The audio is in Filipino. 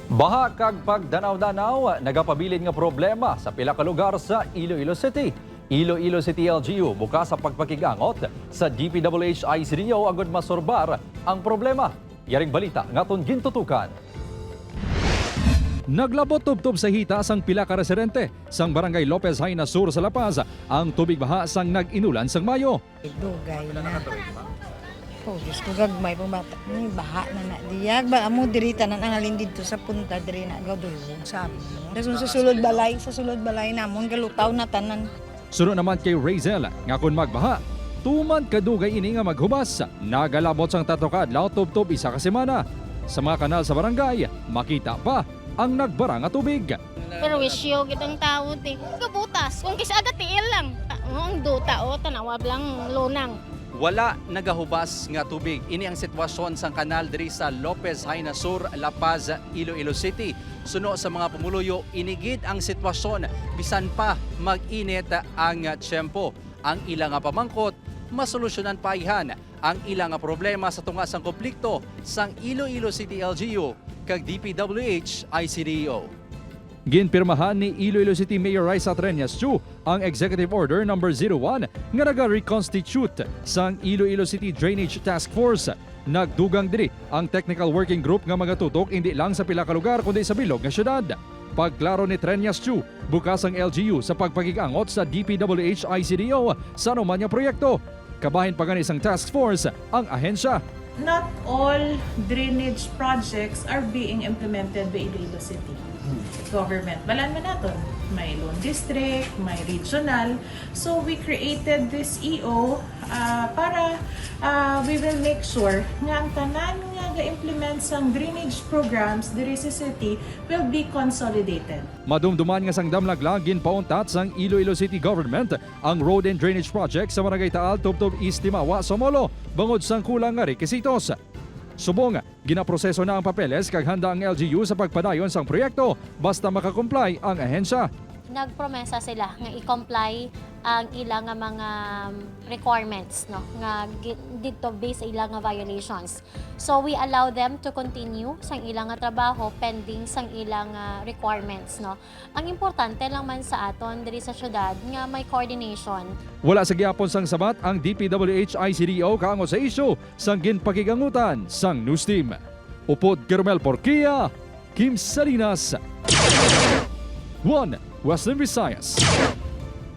Baha kag pagdanaw-danaw nagapabilin nga problema sa pila ka lugar sa Iloilo City. Iloilo City LGU bukas sa pagpakigangot sa DPWH ICDO agud masurbar ang problema. Yaring balita ngaton gintutukan. Naglabot tubtob sa hita sang pila ka residente sang barangay Lopez Haina Sur sa La Paz ang tubig baha sang nag-inulan sang Mayo. Dugay na. Oh, Diyos ko gagmay pong bata. Ni baha na diyag. Ba amo diri tanan ang halin dito sa punta diri na gadulong sabi. Sa sulod balay namon galutaw na tanan. Sunod naman kay Razel nga kun magbaha, tuman kadugay ini nga maghubas. Nagalabot sang tato ka adlaw tubtob isa ka semana. Sa mga kanal sa barangay, makita pa ang nagbara nga tubig. Pero wisyo gitang tao ti kabutas kung kisa aga tiil lang. Ang duta o tanawab lang lunang. Wala nagahubas nga tubig. Ini ang sitwasyon sang kanal diri sa Lopez Haina Sur, La Paz, Iloilo City. Suno sa mga pumuluyo, inigid ang sitwasyon bisan pa mag-init ang tiyempo. Ang ilang nga pamangkot, masolusyonan paihan ang ilang nga problema sa tunga sang konflikto sang Iloilo City LGU kag DPWH ICDO. Ginpirmahan ni Iloilo City Mayor Raisa Treñas Chu ang Executive Order No. 01 nga naga-reconstitute sang Iloilo City Drainage Task Force. Nagdugang diri ang Technical Working Group nga magatutok hindi lang sa pila ka lugar kundi sa bilog nga syudad. Pagklaro ni Treñas Chu, bukas ang LGU sa pagpakigangot sa DPWH ICDO sa anuman nga proyekto. Kabahin pa gani sang task force ang ahensya. Not all drainage projects are being implemented by Iloilo City government. Balan man naton, may loan district, may regional. So we created this EO para we will make sure nga ang tanan nga ga-implement sang drainage programs diri sa city will be consolidated. Madumduman nga sang damlaglag ginpauntat sang Iloilo City Government ang road and drainage project sa Barangay Taal, Tubtob, East Timawa, Somolo, bangod sang kulang nga requisitos. Subong, ginaproseso na ang papeles kag handa ang LGU sa pagpadayon sang proyekto basta makakomply ang ahensya. Nagpromesa sila nga i-comply ang ilang nga mga requirements no nga dito based sa ilang nga violations. So we allow them to continue sang ilang nga trabaho pending sang ilang requirements no. Ang importante lang man sa aton diri sa syudad nga may coordination. Wala sa gyapon sang sabat ang DPWH ICDO kaango sa isyu sang ginpakigangutan sang news team. Upod Kermel Porquia, Kim Salinas, 1 Western Visayas.